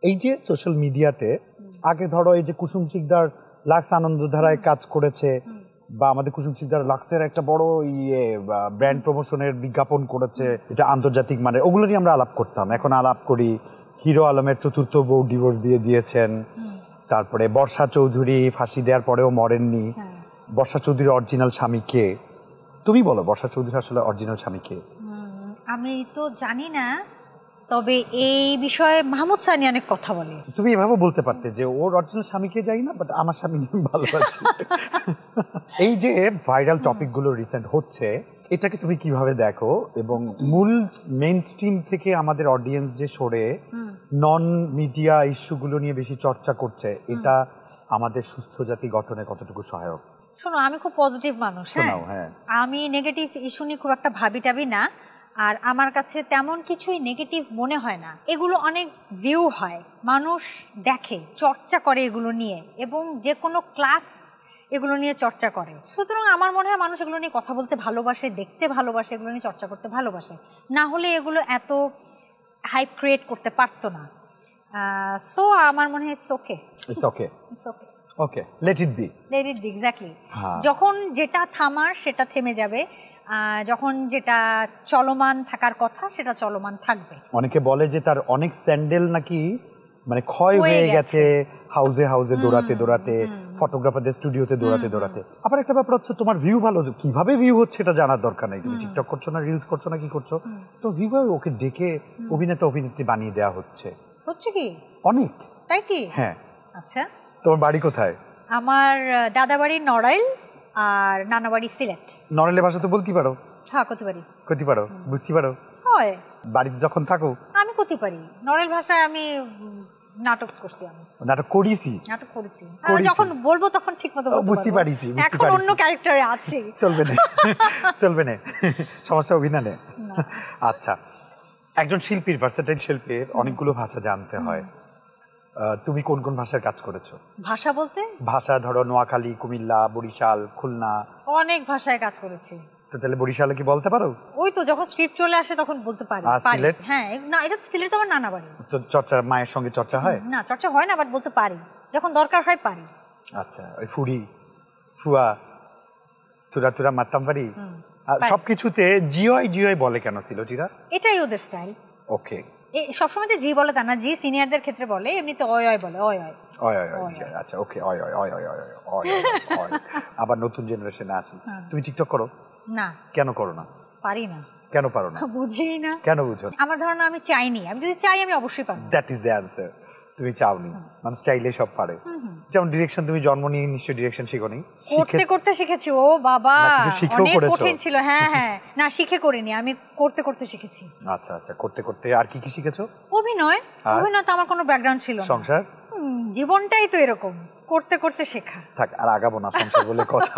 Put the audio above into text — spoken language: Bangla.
এই যে সোশ্যাল মিডিয়াতে আগে ধরো এই যে কুসুম শিকদার লাক্স আনন্দধারায় কাজ করেছে বা আমাদের কুসুম শিকদার লাক্সের একটা বড় ব্র্যান্ড প্রমোশনের বিজ্ঞাপন করেছে, এটা আন্তর্জাতিক মানের, ওগুলো নিয়ে আমরা আলাপ করতাম। এখন আলাপ করি হিরো আলমের চতুর্থ বউ ডিভোর্স দিয়ে দিয়েছেন, তারপরে বর্ষা চৌধুরী ফাঁসি দেওয়ার পরেও মরেননি। বর্ষা চৌধুরীর অরিজিনাল স্বামী কে? তুমি বলো বর্ষা চৌধুরী আসলে অরিজিনাল স্বামী কে? আমি তো জানি না, তবে এই বিষয়ে মাহমুদ সানি অনেক কথা বলে। তুমি এভাবে বলতে পারতে যে ওর অরিজিনাল স্বামীকে যাই না, বাট আমার স্বামী ভালো আছে। এই যে ভাইরাল টপিকগুলো রিসেন্ট হচ্ছে, এটাকে তুমি কিভাবে দেখো? এবং মূল মেইন স্ট্রিম থেকে আমাদের অডিয়েন্স যে সরে নন মিডিয়া ইস্যুগুলো নিয়ে বেশি চর্চা করছে, এটা আমাদের সুস্থ জাতি গঠনে কতটুকু সহায়ক? শোনো, আমি খুব পজিটিভ মানুষ, হ্যাঁ, আমি নেগেটিভ ইস্যু নিয়ে খুব একটা ভাবি না, আর আমার কাছে তেমন কিছুই নেগেটিভ মনে হয় না। এগুলো অনেক ভিউ হয়, মানুষ দেখে, চর্চা করে এগুলো নিয়ে, এবং যে কোনো ক্লাস এগুলো নিয়ে চর্চা করে। সুতরাং আমার মনে হয় মানুষ এগুলো নিয়ে কথা বলতে ভালোবাসে, দেখতে ভালোবাসে, এগুলো নিয়ে চর্চা করতে ভালোবাসে, না হলে এগুলো এত হাইপ ক্রিয়েট করতে পারতো না। সো আমার মনে হয় it's okay, it's okay, it's okay, okay, let it be, exactly. যখন যেটা থামার সেটা থেমে যাবে, যখন যেটা চলমান থাকার কথা সেটা চলমান থাকবে। অনেকে বলে যে তার অনেক স্যান্ডেল নাকি মানে ক্ষয় হয়ে গেছে হাউজে হাউজে দৌড়াতে দৌড়াতে, ফটোগ্রাফারদের স্টুডিওতে দৌড়াতে দৌড়াতে। আবার একটা ব্যাপার হচ্ছে তোমার ভিউ ভালো, কিভাবে ভিউ হচ্ছে এটা জানার দরকার নেই। তুমি টিকটক করছো না, রিলস করছো না, কি করছো, তো ভিউ ভাবে ওকে ডেকে অভিনেতা অভিনেত্রী বানিয়ে দেওয়া হচ্ছে কি অনেক, তাই কি? হ্যাঁ। আচ্ছা, তোমার বাড়ি কোথায়? আমার দাদা বাড়ি নড়াইল আর নানা বাড়ি সিলেট। নড়াইলের ভাষা তো বলতে পারো? হ্যাঁ, করতে পারি, বুঝতে পারো? হয়, বাড়িতে যখন থাকো আমি করতে পারি। নড়াইল ভাষায় আমি নাটক করেছি, যখন বলবো তখন ঠিক মতো বুঝতে পারিছি। এখন অন্য ক্যারেক্টারে আছি, চলবে না, সমস্যা অভিনয় নেই। আচ্ছা, একজন শিল্পীর, ভার্সেটাইল শিল্পীর অনেকগুলো ভাষা জানতে হয়। তুমি কোন কোন ভাষার কাজ করেছো? ভাষা বলতে ভাষা ধরো নোয়াখালী, কুমিল্লা, বরিশাল, খুলনা, অনেক ভাষায় কাজ করেছি। তো তাহলে বরিশালে কি বলতে পারো? ওই তো যখন স্ক্রিপ্ট চলে আসে তখন বলতে পারি। সিলেট? হ্যাঁ, না, এটা সিলেট তো আমার নানা বাড়ি। তো চর্চা, মায়ের সঙ্গে চর্চা হয়? না, চর্চা হয় না, বাট বলতে পারি, যখন দরকার হয় পারি। আচ্ছা, ওই ফুড়ি, ফুয়া, তুরা তুরা মারতাম পারি, সবকিছুতে জিওই বলে কেন সিলেটিরা? এটাই ওদের স্টাইল। ওকে, সবসময় যে জি বলে তা না, জি সিনিয়রদের ক্ষেত্রে বলে, এমনিতে অয় অয় বলে, অয় অয়। আচ্ছা, ওকে, অয় অয় অয় অয় অয় অয়। আবার নতুন জেনারেশনে আসি, তুমি টিকটক করো না? কেন করো না? পারি না। কেন পারো না? বুঝি না। কেন বুঝো? আমার ধারণা আমি চাইনি, আমি যদি চাই আমি অবশ্যই পারবো। দ্যাট ইজ দ্য আনসার, তুমি চাওনি। মানুষ চাইলে সব পারে। যেমন ডিরেকশন, তুমি জন্ম নিয়ে নিশ্চয়ই ডিরেকশন শিখোনি? করতে করতে শিখেছি। ও বাবা, অনেক কঠিন ছিল। হ্যাঁ হ্যাঁ, না শিখে করিনি, আমি করতে করতে শিখেছি। আচ্ছা আচ্ছা, করতে করতে। আর কি কি শিখেছো? অভিনয় তো আমার কোনো ব্যাকগ্রাউন্ড ছিল না। সংসার? জীবনটাই তো এরকম, করতে করতে শেখা। থাক, আর আগাবো না সংসার বলে কথা।